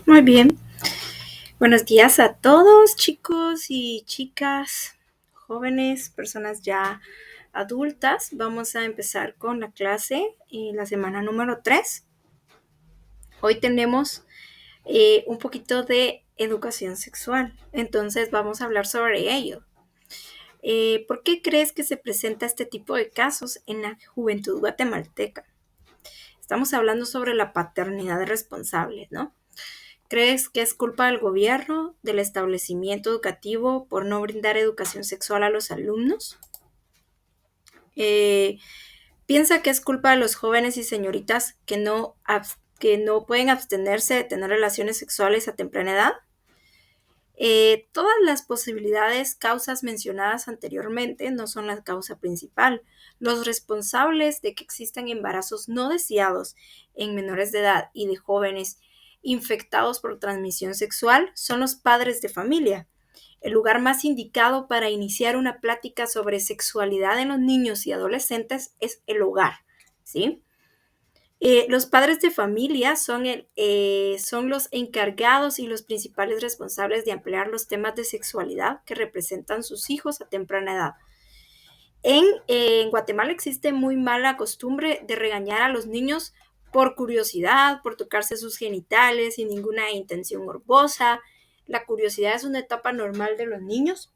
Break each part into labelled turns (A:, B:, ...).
A: Muy bien. Buenos días a todos, chicos y chicas, jóvenes, personas ya adultas. Vamos a empezar con la clase la semana número 3. Hoy tenemos un poquito de educación sexual, entonces vamos a hablar sobre ello. ¿Por qué crees que se presenta este tipo de casos en la juventud guatemalteca? Estamos hablando sobre la paternidad responsable, ¿no? ¿Crees que es culpa del gobierno, del establecimiento educativo por no brindar educación sexual a los alumnos? Eh, ¿Piensa que es culpa de los jóvenes y señoritas que no pueden abstenerse de tener relaciones sexuales a temprana edad? Todas las posibilidades, causas mencionadas anteriormente no son la causa principal. Los responsables de que existan embarazos no deseados en menores de edad y de jóvenes infectados por transmisión sexual son los padres de familia. El lugar más indicado para iniciar una plática sobre sexualidad en los niños y adolescentes es el hogar, ¿sí? Los padres de familia son los encargados y los principales responsables de ampliar los temas de sexualidad que representan sus hijos a temprana edad. En Guatemala existe muy mala costumbre de regañar a los niños por curiosidad, por tocarse sus genitales sin ninguna intención morbosa. La curiosidad es una etapa normal de los niños.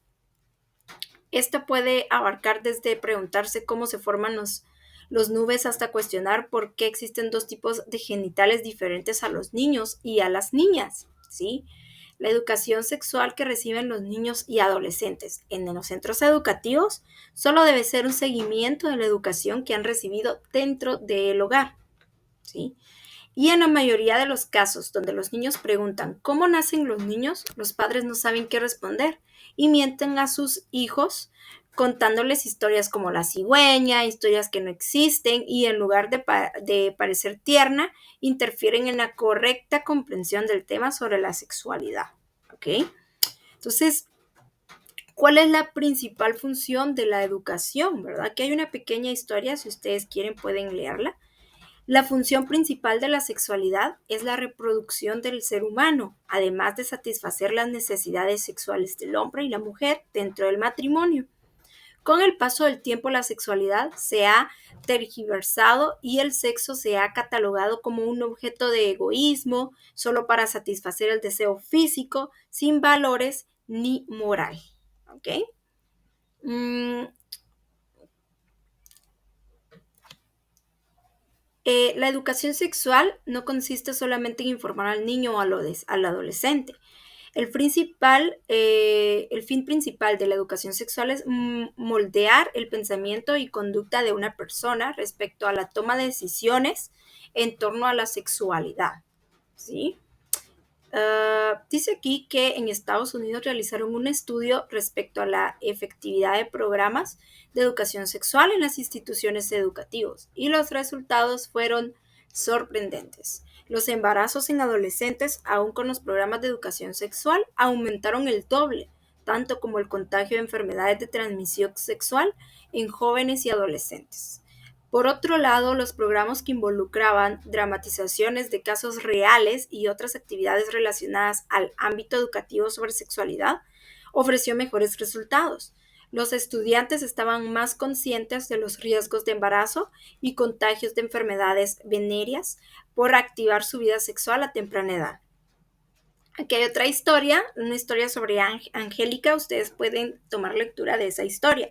A: Esta puede abarcar desde preguntarse cómo se forman los nubes hasta cuestionar por qué existen dos tipos de genitales diferentes a los niños y a las niñas, ¿sí? La educación sexual que reciben los niños y adolescentes en los centros educativos solo debe ser un seguimiento de la educación que han recibido dentro del hogar, ¿sí? Y en la mayoría de los casos donde los niños preguntan cómo nacen los niños, los padres no saben qué responder y mienten a sus hijos contándoles historias como la cigüeña, historias que no existen y en lugar de parecer tierna, interfieren en la correcta comprensión del tema sobre la sexualidad. ¿Ok? Entonces, ¿cuál es la principal función de la educación? ¿Verdad? Aquí hay una pequeña historia, si ustedes quieren pueden leerla. La función principal de la sexualidad es la reproducción del ser humano, además de satisfacer las necesidades sexuales del hombre y la mujer dentro del matrimonio. Con el paso del tiempo, la sexualidad se ha tergiversado y el sexo se ha catalogado como un objeto de egoísmo, solo para satisfacer el deseo físico, sin valores ni moral. ¿Ok? Mm, la educación sexual no consiste solamente en informar al niño o al adolescente. El fin principal de la educación sexual es moldear el pensamiento y conducta de una persona respecto a la toma de decisiones en torno a la sexualidad, ¿sí? Dice aquí que en Estados Unidos realizaron un estudio respecto a la efectividad de programas de educación sexual en las instituciones educativas y los resultados fueron sorprendentes. Los embarazos en adolescentes, aún con los programas de educación sexual, aumentaron el doble, tanto como el contagio de enfermedades de transmisión sexual en jóvenes y adolescentes. Por otro lado, los programas que involucraban dramatizaciones de casos reales y otras actividades relacionadas al ámbito educativo sobre sexualidad ofreció mejores resultados. Los estudiantes estaban más conscientes de los riesgos de embarazo y contagios de enfermedades venéreas por activar su vida sexual a temprana edad. Aquí hay otra historia, una historia sobre Angélica. Ustedes pueden tomar lectura de esa historia.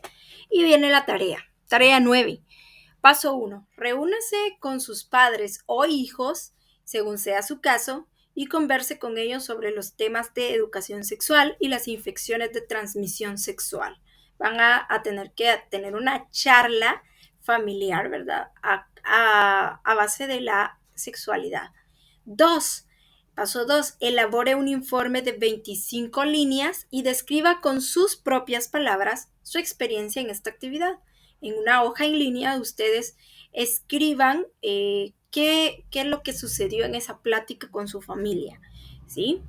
A: Y viene la tarea. Tarea 9. Paso 1. Reúnase con sus padres o hijos, según sea su caso, y converse con ellos sobre los temas de educación sexual y las infecciones de transmisión sexual. Van a tener que tener una charla familiar, ¿verdad? A base de la sexualidad. 2. Paso 2. Elabore un informe de 25 líneas y describa con sus propias palabras su experiencia en esta actividad. En una hoja en línea ustedes escriban qué es lo que sucedió en esa plática con su familia, ¿sí?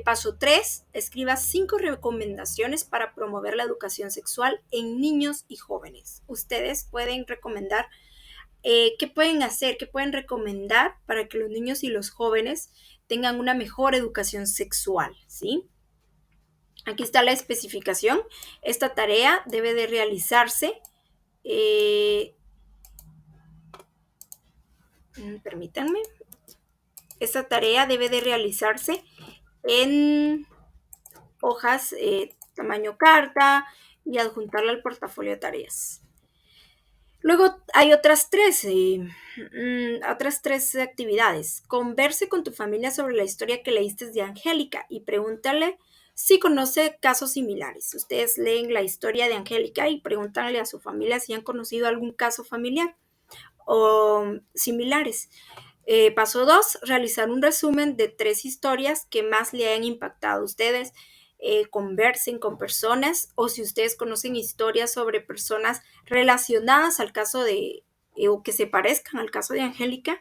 A: Paso 3, escriba 5 recomendaciones para promover la educación sexual en niños y jóvenes. Ustedes pueden recomendar ¿qué pueden hacer? ¿Qué pueden recomendar para que los niños y los jóvenes tengan una mejor educación sexual? ¿Sí? Aquí está la especificación. Esta tarea debe de realizarse, eh, permítanme, esta tarea debe de realizarse en hojas tamaño carta y adjuntarla al portafolio de tareas. Luego hay otras tres actividades. Converse con tu familia sobre la historia que leíste de Angélica y pregúntale si conoce casos similares. Ustedes leen la historia de Angélica y pregúntale a su familia si han conocido algún caso familiar o similares. Paso 2, realizar un resumen de 3 historias que más le hayan impactado a ustedes. Conversen con personas o si ustedes conocen historias sobre personas relacionadas al caso de, o que se parezcan al caso de Angélica,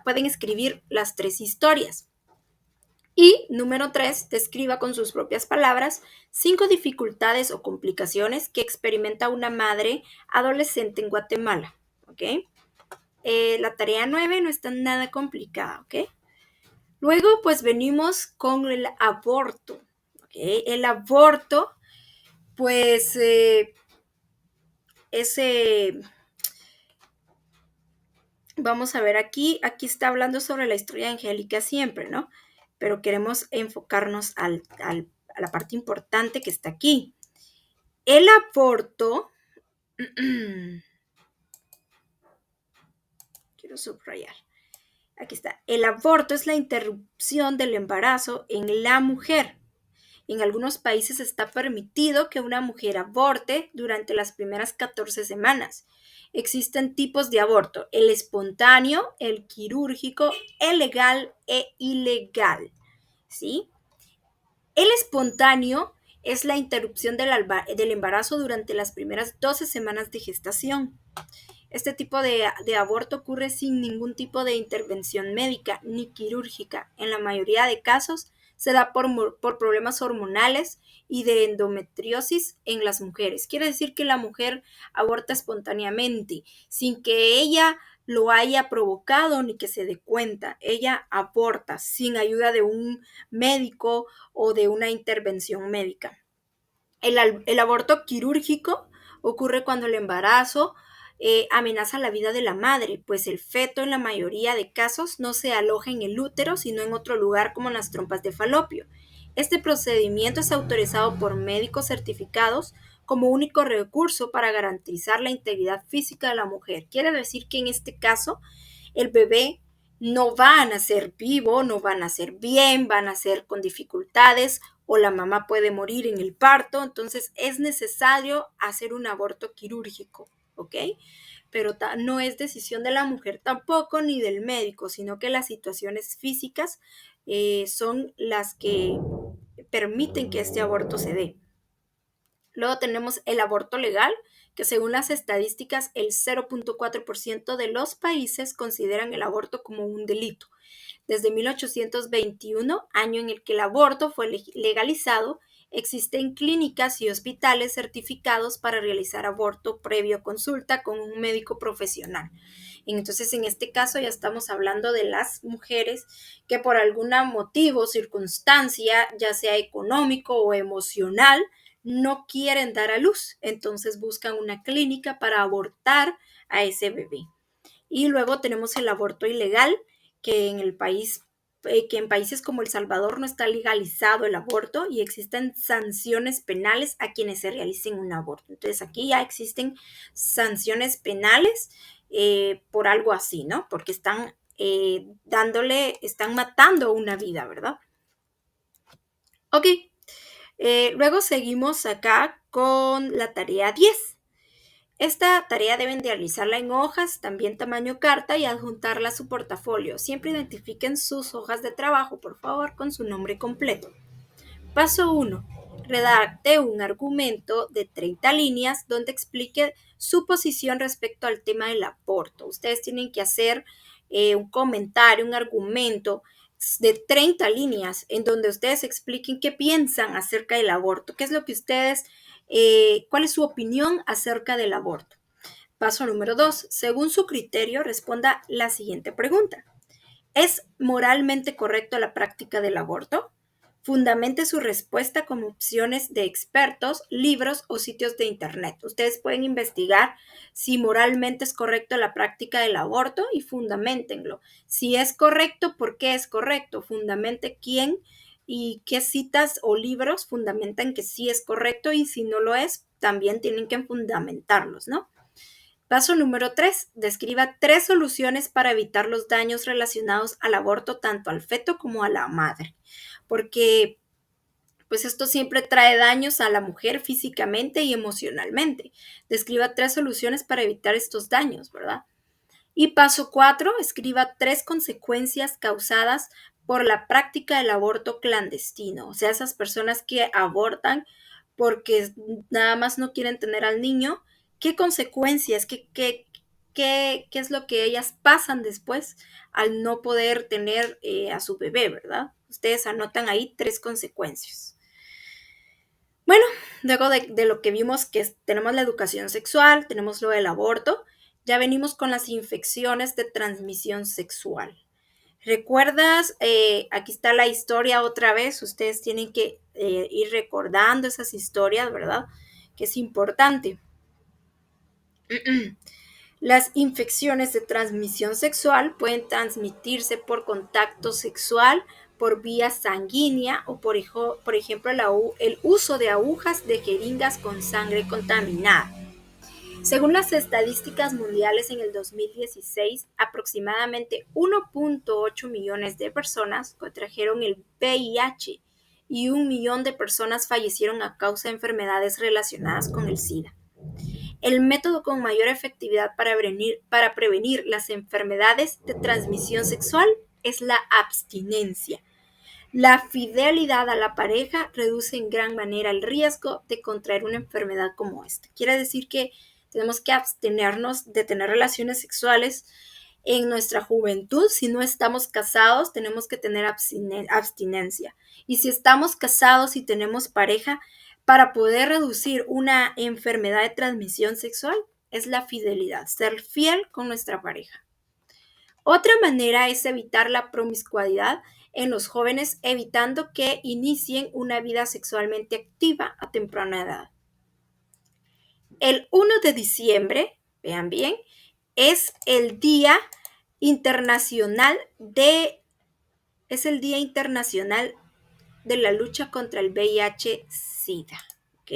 A: pueden escribir las 3 historias. Y número 3, describa con sus propias palabras 5 dificultades o complicaciones que experimenta una madre adolescente en Guatemala. ¿Ok? La tarea 9 no está nada complicada, ¿ok? Luego, pues venimos con el aborto. ¿Okay? El aborto, pues, vamos a ver aquí está hablando sobre la historia de Angélica siempre, ¿no? Pero queremos enfocarnos a la parte importante que está aquí. El aborto, quiero subrayar. Aquí está. El aborto es la interrupción del embarazo en la mujer. En algunos países está permitido que una mujer aborte durante las primeras 14 semanas. Existen tipos de aborto: el espontáneo, el quirúrgico, el legal e ilegal. ¿Sí? El espontáneo es la interrupción del embarazo durante las primeras 12 semanas de gestación. Este tipo de aborto ocurre sin ningún tipo de intervención médica ni quirúrgica. En la mayoría de casos se da por problemas hormonales y de endometriosis en las mujeres. Quiere decir que la mujer aborta espontáneamente, sin que ella lo haya provocado ni que se dé cuenta. Ella aborta sin ayuda de un médico o de una intervención médica. El aborto quirúrgico ocurre cuando el embarazo amenaza la vida de la madre, pues el feto en la mayoría de casos no se aloja en el útero, sino en otro lugar como en las trompas de falopio. Este procedimiento es autorizado por médicos certificados como único recurso para garantizar la integridad física de la mujer. Quiere decir que en este caso el bebé no va a nacer vivo, no va a nacer bien, va a nacer con dificultades o la mamá puede morir en el parto, entonces es necesario hacer un aborto quirúrgico, ¿ok? Pero no es decisión de la mujer tampoco ni del médico, sino que las situaciones físicas son las que permiten que este aborto se dé. Luego tenemos el aborto legal, que según las estadísticas, el 0.4% de los países consideran el aborto como un delito. Desde 1821, año en el que el aborto fue legalizado, existen clínicas y hospitales certificados para realizar aborto previo consulta con un médico profesional. Entonces, en este caso ya estamos hablando de las mujeres que por algún motivo, circunstancia, ya sea económico o emocional, no quieren dar a luz. Entonces buscan una clínica para abortar a ese bebé. Y luego tenemos el aborto ilegal, que que en países como El Salvador no está legalizado el aborto y existen sanciones penales a quienes se realicen un aborto. Entonces aquí ya existen sanciones penales por algo así, ¿no? Porque están están matando una vida, ¿verdad? Ok, luego seguimos acá con la tarea 10. Esta tarea deben de realizarla en hojas, también tamaño carta y adjuntarla a su portafolio. Siempre identifiquen sus hojas de trabajo, por favor, con su nombre completo. Paso 1. Redacte un argumento de 30 líneas donde explique su posición respecto al tema del aborto. Ustedes tienen que hacer un comentario, un argumento de 30 líneas en donde ustedes expliquen qué piensan acerca del aborto, qué es lo que ustedes, cuál es su opinión acerca del aborto. Paso número 2. Según su criterio, responda la siguiente pregunta. ¿Es moralmente correcto la práctica del aborto? Fundamente su respuesta con opciones de expertos, libros o sitios de internet. Ustedes pueden investigar si moralmente es correcto la práctica del aborto y fundamentenlo. Si es correcto, ¿por qué es correcto? Fundamente quién y qué citas o libros fundamentan que sí es correcto, y si no lo es, también tienen que fundamentarlos, ¿no? Paso número 3. Describa 3 soluciones para evitar los daños relacionados al aborto, tanto al feto como a la madre. Porque pues esto siempre trae daños a la mujer físicamente y emocionalmente. Describa 3 soluciones para evitar estos daños, ¿verdad? Y paso 4. Escriba 3 consecuencias causadas por la práctica del aborto clandestino. O sea, esas personas que abortan porque nada más no quieren tener al niño. ¿Qué consecuencias, qué es lo que ellas pasan después al no poder tener a su bebé, ¿verdad? Ustedes anotan ahí 3 consecuencias. Bueno, luego de lo que vimos, que tenemos la educación sexual, tenemos lo del aborto, ya venimos con las infecciones de transmisión sexual. ¿Recuerdas? Aquí está la historia otra vez. Ustedes tienen que ir recordando esas historias, ¿verdad? Que es importante. Las infecciones de transmisión sexual pueden transmitirse por contacto sexual, por vía sanguínea o por ejemplo el uso de agujas de jeringas con sangre contaminada. Según las estadísticas mundiales en el 2016, aproximadamente 1.8 millones de personas contrajeron el VIH y 1 millón de personas fallecieron a causa de enfermedades relacionadas con el SIDA. El método con mayor efectividad para prevenir las enfermedades de transmisión sexual es la abstinencia. La fidelidad a la pareja reduce en gran manera el riesgo de contraer una enfermedad como esta. Quiere decir que tenemos que abstenernos de tener relaciones sexuales en nuestra juventud. Si no estamos casados, tenemos que tener abstinencia. Y si estamos casados y tenemos pareja, para poder reducir una enfermedad de transmisión sexual, es la fidelidad, ser fiel con nuestra pareja. Otra manera es evitar la promiscuidad en los jóvenes, evitando que inicien una vida sexualmente activa a temprana edad. El 1 de diciembre, vean bien, es el Día Internacional de la lucha contra el VIH-Sida. ¿Ok?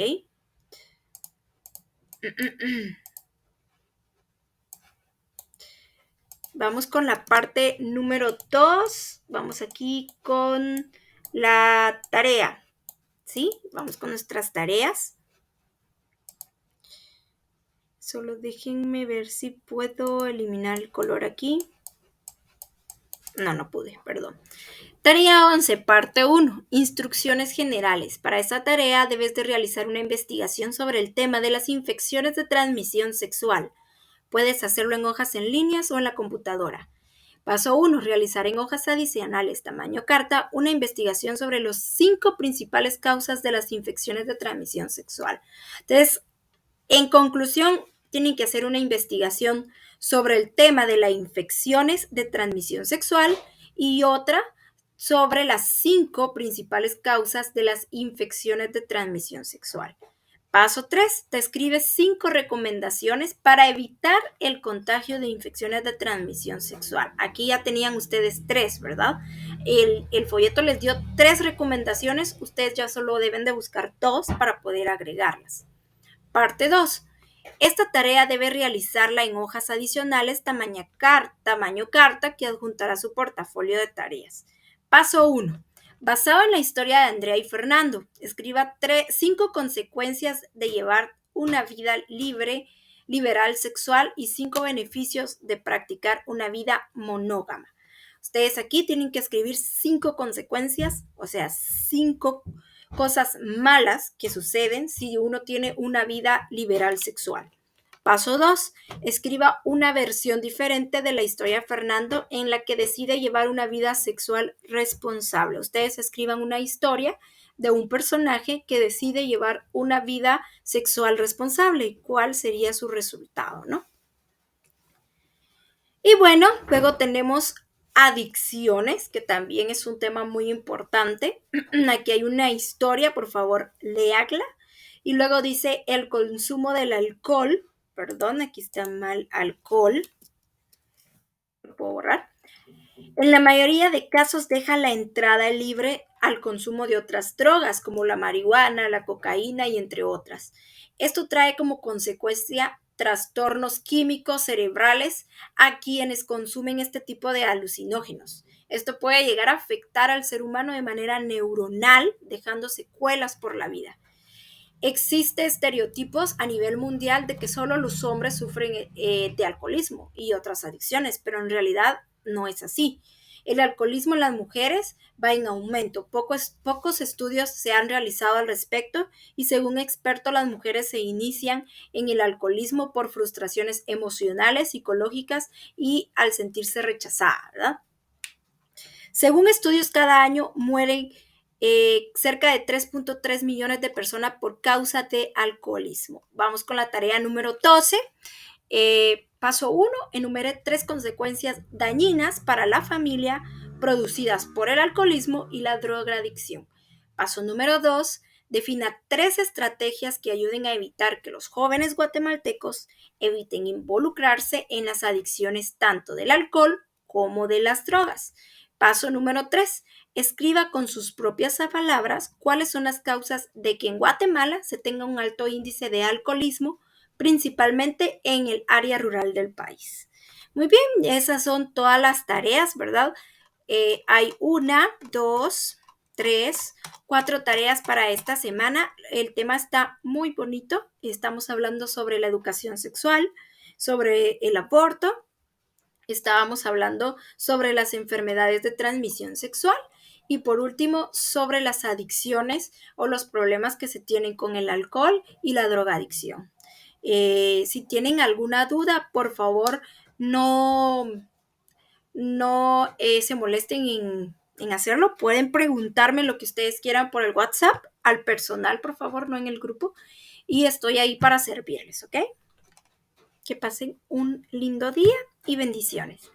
A: Vamos con la parte número 2. Vamos aquí con la tarea. ¿Sí? Vamos con nuestras tareas. Solo déjenme ver si puedo eliminar el color aquí. No pude, perdón. Tarea 11, parte 1. Instrucciones generales. Para esta tarea debes de realizar una investigación sobre el tema de las infecciones de transmisión sexual. Puedes hacerlo en hojas en líneas o en la computadora. Paso 1. Realizar en hojas adicionales tamaño carta una investigación sobre las 5 principales causas de las infecciones de transmisión sexual. Entonces, en conclusión, tienen que hacer una investigación sobre el tema de las infecciones de transmisión sexual y otra sobre las 5 principales causas de las infecciones de transmisión sexual. Paso 3. Describe 5 recomendaciones para evitar el contagio de infecciones de transmisión sexual. Aquí ya tenían ustedes 3, ¿verdad? El folleto les dio 3 recomendaciones. Ustedes ya solo deben de buscar 2 para poder agregarlas. Parte 2. Esta tarea debe realizarla en hojas adicionales tamaño carta que adjuntará a su portafolio de tareas. Paso 1. Basado en la historia de Andrea y Fernando, escriba 5 consecuencias de llevar una vida liberal sexual y 5 beneficios de practicar una vida monógama. Ustedes aquí tienen que escribir 5 consecuencias, o sea, 5 cosas malas que suceden si uno tiene una vida liberal sexual. Paso 2. Escriba una versión diferente de la historia de Fernando en la que decide llevar una vida sexual responsable. Ustedes escriban una historia de un personaje que decide llevar una vida sexual responsable. ¿Cuál sería su resultado, no? Y bueno, luego tenemos adicciones, que también es un tema muy importante. Aquí hay una historia, por favor, léala. Y luego dice el consumo del alcohol. Perdón, aquí está mal, alcohol. Lo puedo borrar. En la mayoría de casos deja la entrada libre al consumo de otras drogas, como la marihuana, la cocaína y entre otras. Esto trae como consecuencia trastornos químicos cerebrales a quienes consumen este tipo de alucinógenos. Esto puede llegar a afectar al ser humano de manera neuronal, dejando secuelas por la vida. Existe estereotipos a nivel mundial de que solo los hombres sufren de alcoholismo y otras adicciones, pero en realidad no es así. El alcoholismo en las mujeres va en aumento. Pocos estudios se han realizado al respecto y según expertos las mujeres se inician en el alcoholismo por frustraciones emocionales, psicológicas y al sentirse rechazadas, ¿verdad? Según estudios, cada año mueren cerca de 3.3 millones de personas por causa de alcoholismo. Vamos con la tarea número 12. Paso 1, enumere 3 consecuencias dañinas para la familia producidas por el alcoholismo y la drogadicción. Paso número 2, defina 3 estrategias que ayuden a evitar que los jóvenes guatemaltecos eviten involucrarse en las adicciones tanto del alcohol como de las drogas. Paso número 3, escriba con sus propias palabras cuáles son las causas de que en Guatemala se tenga un alto índice de alcoholismo, principalmente en el área rural del país. Muy bien, esas son todas las tareas, ¿verdad? Hay una, dos, tres, cuatro tareas para esta semana. El tema está muy bonito. Estamos hablando sobre la educación sexual, sobre el aborto. Estábamos hablando sobre las enfermedades de transmisión sexual y por último sobre las adicciones o los problemas que se tienen con el alcohol y la drogadicción. Si tienen alguna duda, por favor, no se molesten en hacerlo. Pueden preguntarme lo que ustedes quieran por el WhatsApp, al personal, por favor, no en el grupo. Y estoy ahí para servirles, ¿ok? Que pasen un lindo día y bendiciones.